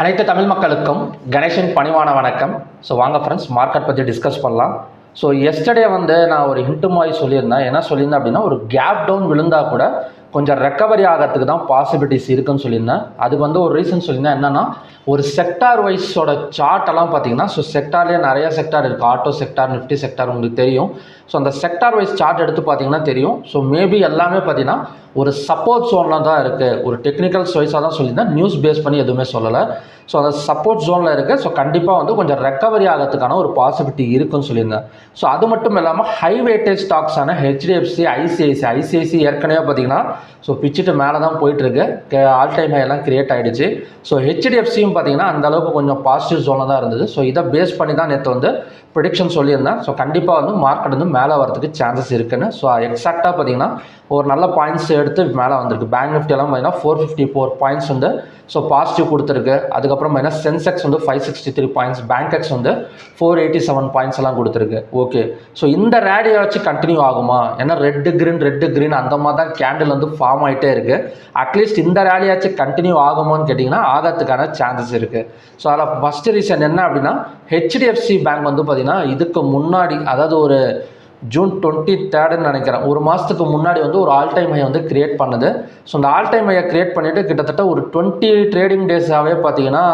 அனைத்து தமிழ் மக்களுக்கும் கணேஷின் பணிவான வணக்கம். ஸோ வாங்க ஃப்ரெண்ட்ஸ், மார்க்கெட் பற்றி டிஸ்கஸ் பண்ணலாம். ஸோ எஸ்டர்டே நான் ஒரு ஹிண்ட்டு மாதிரி சொல்லியிருந்தேன். என்ன சொல்லியிருந்தேன் அப்படின்னா, ஒரு கேப் டவுன் விழுந்தால் கூட கொஞ்சம் ரெக்கவரி ஆகிறதுக்கு தான் பாசிபிலிட்டிஸ் இருக்குன்னு சொல்லியிருந்தேன். அதுக்கு ஒரு ரீசன் சொல்லியிருந்தேன். என்னென்னா, ஒரு செக்டார் வைஸோட சார்ட்டெல்லாம் பார்த்தீங்கன்னா, ஸோ செக்டார்லேயே நிறைய செக்டார் இருக்குது. ஆட்டோ செக்டார், நிஃப்டி செக்டார் உங்களுக்கு தெரியும். ஸோ அந்த செக்டார் வைஸ் சார்ட் எடுத்து பார்த்தீங்கன்னா தெரியும். ஸோ மேபி எல்லாமே பார்த்தீங்கன்னா ஒரு சப்போர்ட் ஜோனில் தான் இருக்குது. ஒரு டெக்னிக்கல்ஸ் வைஸாக தான் சொல்லியிருந்தேன், நியூஸ் பேஸ் பண்ணி எதுவுமே சொல்லலை. ஸோ அந்த சப்போர்ட் ஜோனில் இருக்குது. ஸோ கண்டிப்பாக கொஞ்சம் ரெக்கவரி ஆகிறதுக்கான ஒரு பாசிபிலிட்டி இருக்குன்னு சொல்லியிருந்தேன். ஸோ அது மட்டும் இல்லாமல் ஹை வெயிட்டேஜ் ஸ்டாக்ஸான ஹெச்டிஎஃப்சி, ஐசிஐசி ஏற்கனவே பார்த்தீங்கன்னா ஸோ பிச்சுட்டு மேலே தான் போயிட்டுருக்கு. ஆல் டைம் ஹை எல்லாம் கிரியேட் ஆகிடுச்சு. ஸோ ஹெச்டிஎஃப்சியும் பார்த்தீங்கன்னா அந்தளவுக்கு கொஞ்சம் பாசிட்டிவ் ஜோனில் தான் இருந்தது. ஸோ இதை பேஸ் பண்ணி தான் நேற்று ப்ரிடிக்ஷன் சொல்லியிருந்தேன். ஸோ கண்டிப்பாக மார்க்கெட் மேலே வரதுக்கு சான்சஸ் இருக்குன்னு. ஸோ எக்ஸாக்டாக பார்த்தீங்கன்னா ஒரு நல்ல பாயிண்ட்ஸ் எடுத்து மேலே வந்திருக்கு. பேங்க் நிஃப்டி எல்லாம் பார்த்தீங்கன்னா 454 பாயிண்ட்ஸ் ஸோ பாசிட்டிவ் கொடுத்துருக்கு. அதுக்கப்புறம் பார்த்தீங்கன்னா Sensex 563 points, bank X 487 points எல்லாம் கொடுத்துருக்கு. ஓகே, ஸோ இந்த ரேடியை வச்சு கண்டினியூ ஆகுமா? ஏன்னா ரெட்டு கிரீன் அந்த மாதிரி தான் கேண்டில் ஃபார்ம் ஆகிட்டே இருக்குது. அட்லீஸ்ட் இந்த ரேலியாச்சு கண்டினியூ ஆகுமான்னு கேட்டிங்கன்னா ஆகிறதுக்கான சான்சஸ் இருக்குது. ஸோ அதில் ஃபஸ்ட்டு ரீசன் என்ன அப்படின்னா, ஹெச்டிஎஃப்சி பேங்க் பார்த்தீங்கன்னா இதுக்கு முன்னாடி, அதாவது ஒரு ஜூன் 23 நினைக்கிறேன், ஒரு மாதத்துக்கு முன்னாடி ஒரு ஆல் டைம் ஹை கிரியேட் பண்ணுது. ஸோ அந்த ஆல் டைம் ஹையை கிரியேட் பண்ணிவிட்டு கிட்டத்தட்ட ஒரு 20 ட்ரேடிங் டேஸாகவே பார்த்தீங்கன்னா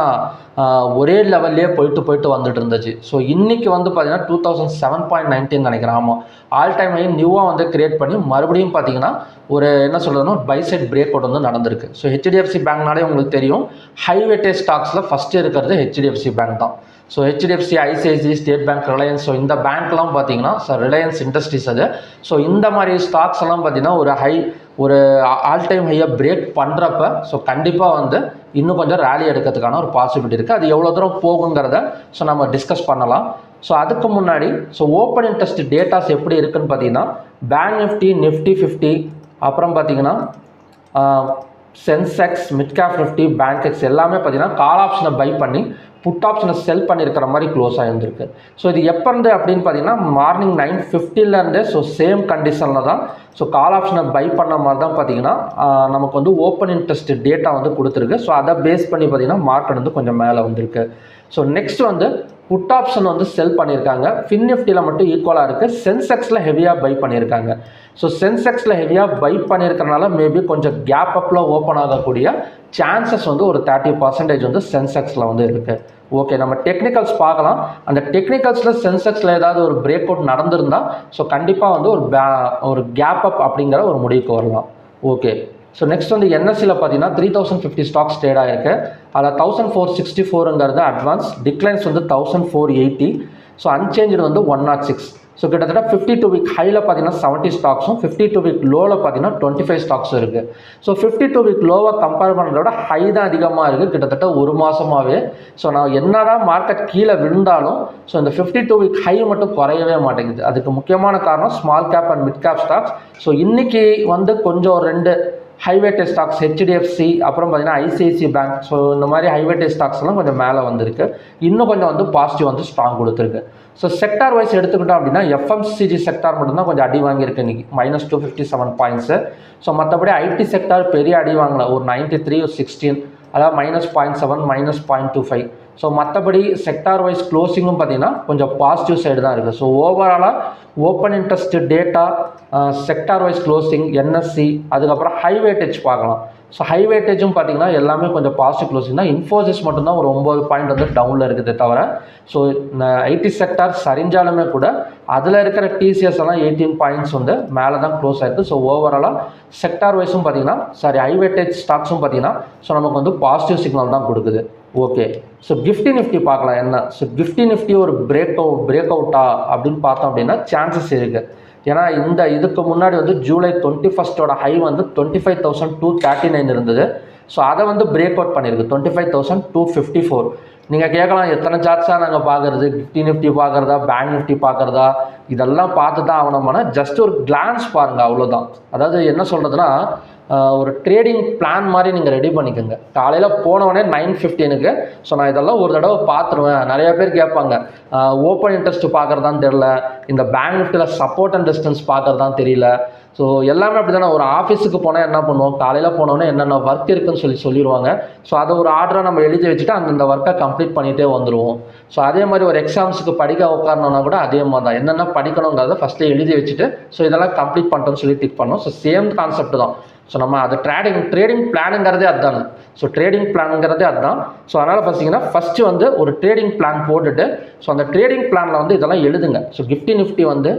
ஒரே லெவல்லே போயிட்டு வந்துட்டு இருந்துச்சு. ஸோ இன்றைக்கி பார்த்தீங்கன்னா 2007.19 நினைக்கிறேன். ஆமாம், ஆல் டைம் ஹை நியூவாக கிரியேட் பண்ணி மறுபடியும் பார்த்தீங்கன்னா ஒரு என்ன சொல்கிறதுனா பை சைட் பிரேக் அவுட் நடந்திருக்கு. ஸோ ஹெச்டிஎஃப்சி பேங்க்னாலே உங்களுக்கு தெரியும், ஹை வெயிட்டேஜ் ஸ்டாக்ஸில் ஃபஸ்ட்டு இருக்கிறது ஹெச்டிஎஃப்சி பேங்க் தான். So HDFC, ICICI, state bank, Reliance, so இந்த பேங்க்லாம் பார்த்தீங்கன்னா ரிலையன்ஸ் இண்டஸ்ட்ரீஸ் அது. ஸோ இந்த மாதிரி ஸ்டாக்ஸ் எல்லாம் பார்த்தீங்கன்னா ஒரு ஆல் டைம் ஹையை பிரேக் பண்ணுறப்ப ஸோ கண்டிப்பாக இன்னும் கொஞ்சம் ரேலி எடுக்கிறதுக்கான ஒரு பாசிபிலிட்டி இருக்குது. அது எவ்வளோ தூரம் போகுங்கிறத ஸோ நம்ம டிஸ்கஸ் பண்ணலாம். ஸோ அதுக்கு முன்னாடி ஓப்பன் இன்ட்ரெஸ்ட் டேட்டாஸ் எப்படி இருக்குன்னு பார்த்தீங்கன்னா, பேங்க் நிஃப்டி 50, அப்புறம் பார்த்தீங்கன்னா Sensex, mid cap Nifty, bank X எல்லாமே பார்த்தீங்கன்னா கால் ஆப்ஷனை பை பண்ணி புட் ஆப்ஷனை செல் பண்ணியிருக்கிற மாதிரி க்ளோஸ் ஆகியிருந்திருக்கு. ஸோ இது எப்போ இருந்து அப்படின்னு பார்த்தீங்கன்னா மார்னிங் 9:50 ஸோ சேம் கண்டிஷனில் தான். ஸோ கால் ஆப்ஷனை பை பண்ண மாதிரி தான் பார்த்தீங்கன்னா நமக்கு ஓப்பன் இன்ட்ரெஸ்ட் டேட்டா கொடுத்துருக்கு. ஸோ அதை பேஸ் பண்ணி பார்த்தீங்கன்னா மார்க்கெட் கொஞ்சம் மேலே வந்திருக்கு. So next put option sell பண்ணியிருக்காங்க. ஃபின் நிஃப்டியில் மட்டும் ஈக்குவலாக இருக்குது. சென்செக்ஸில் ஹெவியாக பை பண்ணியிருக்காங்க. ஸோ சென்செக்ஸில் ஹெவியாக பை பண்ணியிருக்கிறனால மேபி கொஞ்சம் கேப் அப்பில் ஓப்பன் ஆகக்கூடிய சான்சஸ் ஒரு 30% சென்செக்ஸில் இருக்குது. ஓகே, நம்ம டெக்னிக்கல்ஸ் பார்க்கலாம். அந்த டெக்னிக்கல்ஸில் சென்செக்ஸில் ஏதாவது ஒரு பிரேக் அவுட் நடந்திருந்தால் ஸோ கண்டிப்பாக ஒரு கேப் அப் அப்படிங்கிற ஒரு முடிவுக்கு வரலாம். ஓகே, ஸோ நெக்ஸ்ட் என்எஸ்சியில் பார்த்தீங்கன்னா 3050 ஸ்டாக்ஸ் ட்ரேட் ஆகிருக்கு. அதில் 1464ங்கிறது advance, declines 1480, so unchanged 106. So கிட்டத்தட்ட 52 வீக் ஹையில் பார்த்தீங்கன்னா 70 ஸ்டாக்ஸும், 52 வீக் லோவில் பார்த்தீங்கன்னா 25 ஸ்டாக்ஸும் இருக்குது. ஸோ 52 வீக் லோவை கம்பேர் பண்ணுறத விட ஹை தான் அதிகமாக இருக்குது கிட்டத்தட்ட ஒரு மாதமாகவே. ஸோ நான் என்னதான் மார்க்கெட் கீழே விழுந்தாலும் ஸோ இந்த 52 வீக் ஹை மட்டும் குறையவே மாட்டேங்குது. அதுக்கு முக்கியமான காரணம் small cap and mid cap stocks. So இன்றைக்கி கொஞ்சம் 2 ஹை வெயிட்டேஜ் ஸ்டாக்ஸ் ஹெச்டிஎஃப்சி, அப்புறம் பார்த்தீங்கன்னா ஐசிஐசி பேங்க், ஸோ இந்த மாதிரி ஹை வெயிட்டேஜ் ஸ்டாக்ஸ்லாம் கொஞ்சம் மேலே வந்திருக்கு. இன்னும் கொஞ்சம் பாசிட்டிவ் ஸ்ட்ராங் கொடுத்துருக்கு. ஸோ செக்டார் வைஸ் எடுத்துக்கிட்டோம் அப்படின்னா எஃப்எம்சிஜி செக்டார் மட்டும்தான் கொஞ்சம் அடி வாங்கியிருக்கு இன்றைக்கி, -257 பாயிண்ட்ஸு. ஸோ மற்றபடி ஐடி செக்டார் பெரிய அடி வாங்கலை, ஒரு 93, 16, அதாவது -0.7, -0.25. ஸோ மற்றபடி செக்டார் வைஸ் க்ளோசிங்கும் பார்த்தீங்கன்னா கொஞ்சம் பாசிட்டிவ் சைடு தான் இருக்குது. ஸோ ஓவராலாக open interest data, sector wise closing, NSC, அதுக்கப்புறம் ஹை வெயிட்டேஜ் பார்க்கலாம். ஸோ ஹை வெயிட்டேஜும் பார்த்தீங்கன்னா எல்லாமே கொஞ்சம் பாசிட்டிவ் க்ளோசிங் தான். இன்ஃபோசிஸ் மட்டும்தான் ஒரு 9 பாயிண்ட் டவுனில் இருக்குது தவிர. ஸோ ஐடி செக்டார் சரிஞ்சாலுமே கூட அதில் இருக்கிற டிசிஎஸ் எல்லாம் 18 பாயிண்ட்ஸ் மேலே தான் க்ளோஸ் ஆகிருக்கு. ஸோ ஓவராலாக செக்டார் வைஸும் பார்த்தீங்கன்னா ஹை வெயிட்டேஜ் ஸ்டாக்ஸும் பார்த்தீங்கன்னா ஸோ நமக்கு பாசிட்டிவ் சிக்னல் தான் கொடுக்குது. ஓகே, ஸோ நிஃப்டி பார்க்கலாம் என்ன. ஸோ நிஃப்டி ஒரு பிரேக் அவுட்டா அப்படின்னு பார்த்தோம் அப்படின்னா சான்சஸ் இருக்குது. ஏன்னா இதுக்கு முன்னாடி ஜூலை 21 ஹை 25,239 இருந்தது. ஸோ அதை பிரேக் அவுட் பண்ணியிருக்கு 25,254. நீங்கள் கேட்கலாம், எத்தனை சார்ட்ஸாக நாங்கள் பார்க்குறது, நிஃப்டி பார்க்குறதா, பேங்க் நிஃப்டி பார்க்குறதா, இதெல்லாம் பார்த்து தான் ஆகணும்னா ஜஸ்ட் ஒரு கிளான்ஸ் பாருங்கள், அவ்வளோதான். அதாவது என்ன சொல்கிறதுனா, ஒரு ட்ரேடிங் பிளான் மாதிரி நீங்கள் ரெடி பண்ணிக்கோங்க. காலையில் போனவொடனே 9:15 ஸோ நான் இதெல்லாம் ஒரு தடவை பார்த்துருவேன். நிறைய பேர் கேட்பாங்க, ஓப்பன் இன்ட்ரெஸ்ட் பார்க்குறதான்னு தெரியல, இந்த பேங்க் நிஃப்டியில் சப்போர்ட் அண்ட் ரெசிஸ்டன்ஸ் பார்க்குறதான்னு தெரியல, ஸோ எல்லாமே அப்படி தானே. ஒரு ஆஃபீஸுக்கு போனால் என்ன பண்ணுவோம், காலையில் போனோன்னே என்னென்ன ஒர்க் இருக்குன்னு சொல்லிடுவாங்க. ஸோ அதை ஒரு ஆர்டரை நம்ம எழுதி வச்சுட்டு அந்த ஒர்க்கை கம்ப்ளீட் பண்ணிகிட்டே வந்துடுவோம். ஸோ அதே மாதிரி ஒரு எக்ஸாம்ஸுக்கு படிக்க உட்காரணுன்னா கூட அதே மாதிரி தான், என்னென்ன படிக்கணுங்கிறத ஃபஸ்ட்டு எழுதி வச்சுட்டு ஸோ இதெல்லாம் கம்ப்ளீட் பண்ணிட்டோன்னு சொல்லி டிக் பண்ணோம். ஸோ சேம் கான்செப்ட் தான். ஸோ நம்ம அது ட்ரேடிங் பிளானுங்கிறதே அதுதானே. ஸோ ட்ரேடிங் பிளானுங்கிறதே அதுதான். ஸோ அதனால் பார்த்தீங்கன்னா ஃபஸ்ட்டு வந்து ஒரு ட்ரேடிங் பிளான் போட்டுட்டு ஸோ அந்த ட்ரேடிங் பிளானில் வந்து இதெல்லாம் எழுதுங்க. ஸோ நிஃப்டி நிஃப்டி வந்து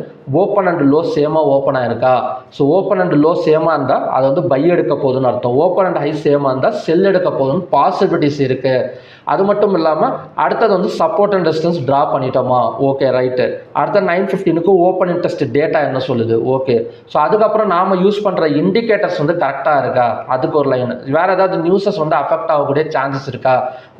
ஓப்பன் அண்ட் லோ சேமாக ஓப்பன் ஆயிருக்கா. ஸோ ஓப்பன் அண்ட் லோ சேமாக இருந்தால் அது வந்து பை எடுக்க போகுதுன்னு அர்த்தம். ஓப்பன் அண்ட் ஹை சேமாக இருந்தால் செல் எடுக்க போகுதுன்னு பாசிபிலிட்டிஸ் இருக்குது. அது மட்டும் இல்லாமல் அடுத்தது வந்து சப்போர்ட் அண்ட் ரெசிஸ்டன்ஸ் ட்ரா பண்ணிட்டோமா, ஓகே ரைட்டு. அடுத்த 9:15க்கு ஓப்பன் இன்ட்ரெஸ்ட் டேட்டா என்ன சொல்லுது, ஓகே. ஸோ அதுக்கப்புறம் நாம் யூஸ் பண்ணுற இண்டிகேட்டர்ஸ் வந்து கரெக்டாக இருக்கா, அதுக்கு ஒரு லைன். வேறு ஏதாவது நியூஸஸ் வந்து அஃபெக்ட் ஆகக்கூடிய சான்சஸ் இருக்கா.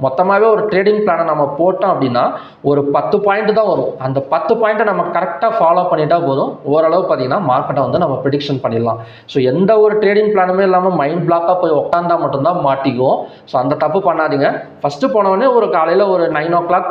மொத்தமாகவே ஒரு ட்ரேடிங் பிளானை நம்ம போட்டோம் அப்படின்னா ஒரு 10 பாயிண்ட் தான் வரும். அந்த 10 பாயிண்ட்டை நம்ம கரெக்டாக ஃபாலோ பண்ணிட்டா போதும், ஓரளவு பார்த்தீங்கன்னா மார்க்கெட்டை வந்து நம்ம ப்ரிடிக்ஷன் பண்ணிடலாம். ஸோ எந்த ஒரு ட்ரேடிங் பிளானுமே இல்லாமல் மைண்ட் பிளாக்காக போய் உட்காந்தா மட்டும்தான் மாட்டிக்குவோம். ஸோ அந்த தப்பு பண்ணாதீங்க. ஃபஸ்ட்டு போனவொடனே ஒரு காலையில் ஒரு 9 o'clock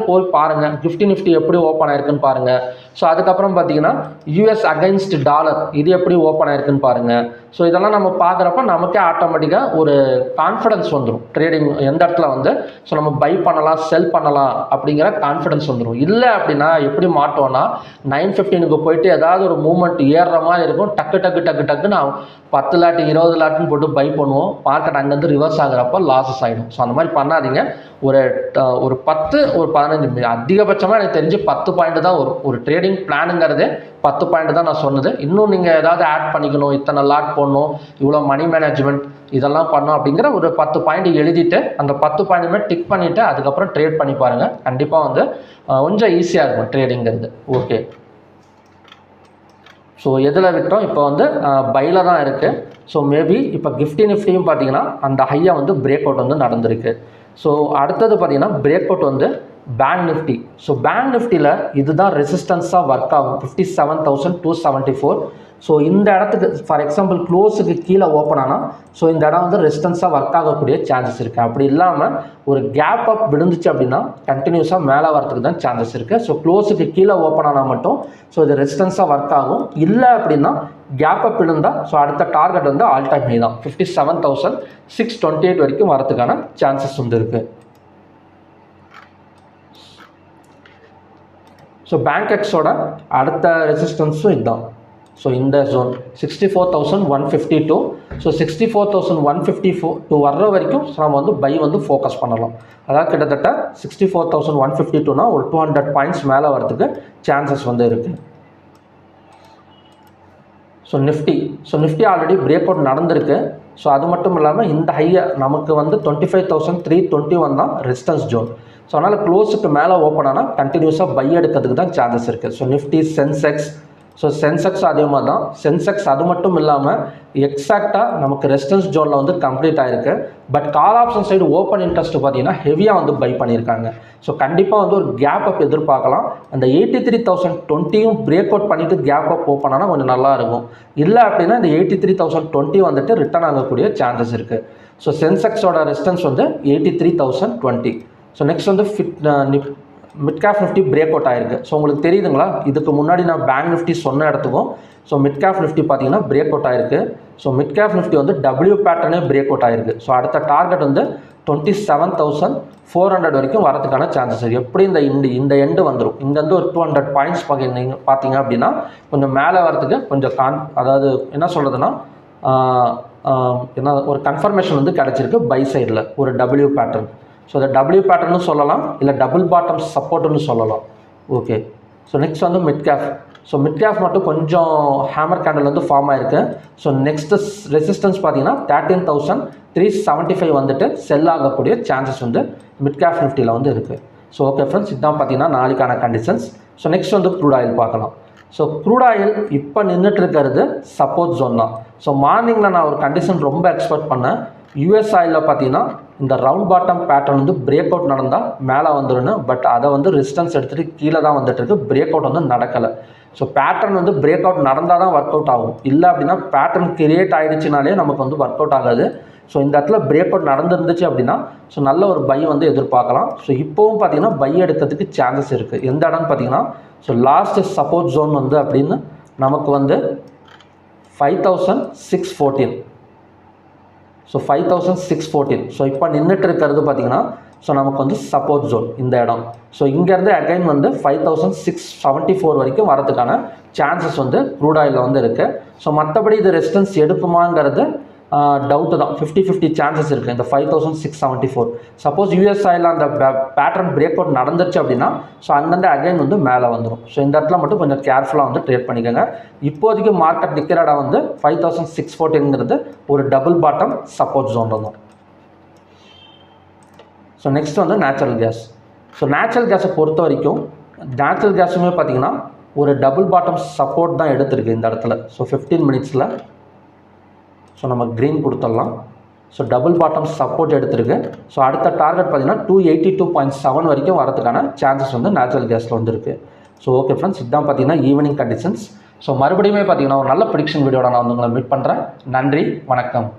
போய் பாருங்கள் நிஃப்டி எப்படி ஓப்பன் ஆயிருக்குன்னு பாருங்கள். ஸோ அதுக்கப்புறம் பார்த்தீங்கன்னா யூஎஸ் அகைன்ஸ்ட் டாலர் இது எப்படி ஓப்பன் ஆயிருக்குன்னு பாருங்கள். ஸோ இதெல்லாம் நம்ம பார்க்குறப்ப நமக்கே ஆட்டோமேட்டிக்காக ஒரு கான்ஃபிடன்ஸ் வந்துடும். ட்ரேடிங் எந்த இடத்துல வந்து ஸோ நம்ம பை பண்ணலாம் செல் பண்ணலாம் அப்படிங்கிற கான்ஃபிடன்ஸ் வந்துடும். இல்லை அப்படின்னா எப்படி மாட்டோம்னா 9:15க்கு போயிட்டு ஏதாவது ஒரு மூவ்மெண்ட் ஏறுற மாதிரி இருக்கும், டக்கு நான் 10 லாட் 20 லாட்னு போட்டு பை பண்ணுவோம். மார்க்கெட் அங்கேருந்து ரிவர்ஸ் ஆகிறப்ப லாஸஸ் ஆகிடும். ஸோ அந்த மாதிரி பண்ணாதீங்க. ஒரு 10 ஒரு 15 அதிகபட்சமாக எனக்கு தெரிஞ்சு 10 பாயிண்ட் தான் வரும். ஒரு ட்ரேடிங் பிளானுங்கிறதே 10 பாயிண்ட் தான் நான் சொன்னது. இன்னும் நீங்கள் ஏதாவது ஆட் பண்ணிக்கணும், இத்தனை லாட் போடணும், இவ்வளோ மணி மேனேஜ்மெண்ட் இதெல்லாம் பண்ணோம் அப்படிங்கிற ஒரு 10 பாயிண்ட் எழுதிட்டு அந்த 10 பாயிண்ட்டுமே டிக் பண்ணிவிட்டு அதுக்கப்புறம் ட்ரேட் பண்ணி பாருங்கள். கண்டிப்பாக வந்து கொஞ்சம் ஈஸியாக இருக்கும் ட்ரேடிங்கிறது. ஓகே. ஸோ எதில் விட்டோம், இப்போ வந்து பையில் தான் இருக்குது. ஸோ மேபி இப்போ நிஃப்டியும் பார்த்தீங்கன்னா அந்த ஹையை வந்து பிரேக் அவுட் வந்து நடந்திருக்கு. ஸோ அடுத்தது பார்த்தீங்கன்னா பிரேக் அவுட் வந்து பேங்க் நிஃப்டி. ஸோ பேங்க் நிஃப்டியில் இதுதான் ரெசிஸ்டன்ஸாக ஒர்க் ஆகும் 57,274. ஸோ இந்த இடத்துக்கு ஃபார் எக்ஸாம்பிள் க்ளோஸுக்கு கீழே ஓப்பன் ஆனால் ஸோ இந்த இடம் வந்து ரெசிஸ்டன்ஸாக ஒர்க் ஆகக்கூடிய சான்சஸ் இருக்குது. அப்படி இல்லாமல் ஒரு கேப் அப் விழுந்துச்சு அப்படின்னா கண்டினியூஸாக மேலே வரத்துக்கு தான் சான்சஸ் இருக்குது. ஸோ க்ளோஸுக்கு கீழே ஓப்பன் ஆனால் மட்டும் ஸோ இது ரெசிஸ்டன்ஸாக ஒர்க் ஆகும். இல்லை அப்படின்னா கேப் அப் விழுந்தால் ஸோ அடுத்த டார்கெட் வந்து ஆல் டைம் ஹை தான் 57,628 வரைக்கும் வரதுக்கான சான்சஸ் வந்து இருக்குது. ஸோ பேங்க் எக்ஸோட அடுத்த ரெசிஸ்டன்ஸும் இதுதான். ஸோ இந்த ஜோன் 64,152. ஸோ 64,152 வர்ற வரைக்கும் நம்ம வந்து பை வந்து ஃபோக்கஸ் பண்ணலாம். அதாவது கிட்டத்தட்ட 64,152னா ஒரு 200 பாயிண்ட்ஸ் மேலே வரதுக்கு சான்சஸ் வந்து இருக்குது. So Nifty already break out நடந்திருக்கு. ஸோ அது மட்டும் இல்லாமல் இந்த ஹையை நமக்கு வந்து 25,321 தான் ரெசிஸ்டன்ஸ் ஜோன். ஸோ அதனால் க்ளோஸுக்கு மேலே ஓப்பன் ஆனால் கண்டினியூஸாக பை எடுக்கிறதுக்கு தான் சான்சஸ் இருக்குது. ஸோ நிஃப்டி சென்செக்ஸ் அதே மாதிரி தான். சென்செக்ஸ் அது மட்டும் இல்லாமல் எக்ஸாக்டாக நமக்கு ரெசிஸ்டன்ஸ் ஜோனில் வந்து கம்ப்ளீட் ஆகிருக்கு. But call option side open interest பார்த்தீங்கன்னா ஹெவியாக வந்து பை பண்ணியிருக்காங்க. ஸோ கண்டிப்பாக வந்து ஒரு கேப் அப் எதிர்பார்க்கலாம். அந்த 83,020யும் பிரேக் அவுட் பண்ணிவிட்டு கேப் அப் ஓப்பன் ஆனால் கொஞ்சம் நல்லா இருக்கும். இல்லை அப்படின்னா இந்த 83,020 வந்துட்டு ரிட்டர்ன் ஆகக்கூடிய சான்சஸ் இருக்குது. ஸோ சென்செக்ஸோட ரெசிஸ்டன்ஸ் வந்து 83,020. ஸோ நெக்ஸ்ட் வந்து mid cap Nifty break out ஆயிருக்கு. ஸோ உங்களுக்கு தெரியுதுங்களா, இதுக்கு முன்னாடி நான் பேங்க் நிஃப்டி சொன்ன இடத்துக்கும் ஸோ மிட் கேப் நிஃப்டி பார்த்தீங்கன்னா பிரேக் அவுட் ஆயிருக்கு. ஸோ மிட் கேப் நிஃப்டி வந்து டபிள்யூ பேட்டர்னே பிரேக் அவுட் ஆயிருக்கு. ஸோ அடுத்த டார்கெட் வந்து 27,400 வரைக்கும் வரதுக்கான சான்சஸ் இருக்குது. எப்படி இந்த எண்டு வந்துடும். இங்கேருந்து ஒரு 200 பாயிண்ட்ஸ் பார்த்தீங்க அப்படின்னா கொஞ்சம் மேலே வரதுக்கு கொஞ்சம் அதாவது என்ன சொல்கிறதுனா என்ன ஒரு கன்ஃபர்மேஷன் வந்து கிடச்சிருக்கு பை சைடில் ஒரு டபிள்யூ பேட்டர்ன். ஸோ அதை டபிள்யூ பேட்டர்னு சொல்லலாம், இல்லை டபுள் பாட்டம் சப்போர்ட்டுன்னு சொல்லலாம். ஓகே. ஸோ நெக்ஸ்ட் வந்து mid cap. So mid cap மட்டும் கொஞ்சம் ஹேமர் கேண்டில் வந்து ஃபார்ம் ஆயிருக்கு. ஸோ நெக்ஸ்ட் ரெசிஸ்டன்ஸ் பார்த்தீங்கன்னா 13,375 வந்துட்டு செல் ஆகக்கூடிய சான்சஸ் வந்து மிட் கேப் நிஃப்டியில் வந்து இருக்குது. ஸோ ஓகே ஃப்ரெண்ட்ஸ், இதுதான் பார்த்தீங்கன்னா நாளைக்கான கண்டிஷன்ஸ். ஸோ நெக்ஸ்ட் வந்து க்ரூட் ஆயில் பார்க்கலாம். ஸோ க்ரூட் ஆயில் இப்போ நின்றுட்டு இருக்கிறது சப்போர்ட் ஜோன் தான். ஸோ மார்னிங்கில் நான் ஒரு கண்டிஷன் ரொம்ப எக்ஸ்பெக்ட் பண்ணேன். யூஎஸ் ஆயிலில் பார்த்தீங்கன்னா இந்த ரவுண்ட் பாட்டம் பேட்டர்ன் வந்து பிரேக் அவுட் நடந்தால் மேலே வந்துடும். பட் அதை வந்து ரெசிஸ்டன்ஸ் எடுத்துகிட்டு கீழே தான் வந்துட்டுருக்கு. பிரேக் அவுட் வந்து நடக்கலை. ஸோ பேட்டர்ன் வந்து பிரேக் அவுட் நடந்தால் தான் ஒர்க் அவுட் ஆகும். இல்லை அப்படின்னா பேட்டர்ன் கிரியேட் ஆகிடுச்சினாலே நமக்கு வந்து ஒர்க் அவுட் ஆகாது. ஸோ இந்த இடத்துல பிரேக் அவுட் நடந்துருந்துச்சு அப்படின்னா ஸோ நல்ல ஒரு பை வந்து எதிர்பார்க்கலாம். ஸோ இப்போவும் பார்த்தீங்கன்னா பை எடுக்கிறதுக்கு சான்சஸ் இருக்குது. எந்த இடம்னு பார்த்தீங்கன்னா ஸோ லாஸ்ட் சப்போர்ட் ஜோன் வந்து அப்படின்னு நமக்கு வந்து 5614. ஸோ 5614. ஸோ இப்போ நின்றுட்டு இருக்கிறது பார்த்தீங்கன்னா ஸோ நமக்கு வந்து சப்போர்ட் ஜோன் இந்த இடம். ஸோ இங்கேருந்து அகைன் வந்து 5674 வரைக்கும் வரதுக்கான சான்சஸ் வந்து க்ரூட் ஆயிலில் வந்து இருக்குது. ஸோ மற்றபடி இது ரெசிஸ்டன்ஸ் எடுக்குமாங்கிறது டவுட்டு தான். 50-50 சான்சஸ் இருக்குது இந்த 5674. சப்போஸ் யூஎஸ் ஆயில் அந்த பேட்டர்ன் பிரேக் அவுட் நடந்துருச்சு அப்படின்னா ஸோ அங்கேருந்து அகைன் வந்து மேலே வந்துடும். ஸோ இந்த இடத்துல மட்டும் கொஞ்சம் கேர்ஃபுல்லாக வந்து ட்ரேட் பண்ணிக்கோங்க. இப்போதைக்கு மார்க்கெட் நிற்கிற இடம் வந்து 5614ங்கிறது ஒரு டபுள் பாட்டம் சப்போர்ட் ஜோன் தான். ஸோ நெக்ஸ்ட் வந்து நேச்சுரல் கேஸ். ஸோ நேச்சுரல் கேஸை பொறுத்த வரைக்கும் நேச்சுரல் கேஸுமே பார்த்தீங்கன்னா ஒரு டபுள் பாட்டம் சப்போர்ட் தான் எடுத்திருக்கு இந்த இடத்துல. ஸோ 15 மினிட்ஸில் ஸோ நம்ம க்ரீன் கொடுத்துடலாம். ஸோ டபுள் பாட்டம் சப்போர்ட் எடுத்திருக்கு. ஸோ அடுத்த டார்கெட் பார்த்தீங்கன்னா 282.7 வரைக்கும் வரதுக்கான சான்சஸ் வந்து நேச்சுரல் கேஸில் வந்துருக்கு. ஸோ ஓகே ஃப்ரெண்ட்ஸ், இதுதான் பார்த்தீங்கன்னா ஈவினிங் கண்டிஷன்ஸ். ஸோ மறுபடியுமே பார்த்தீங்கன்னா ஒரு நல்ல ப்ரிடிக்ஷன் வீடியோட நான் வந்து உங்களை மீட் பண்ணுறேன். நன்றி, வணக்கம்.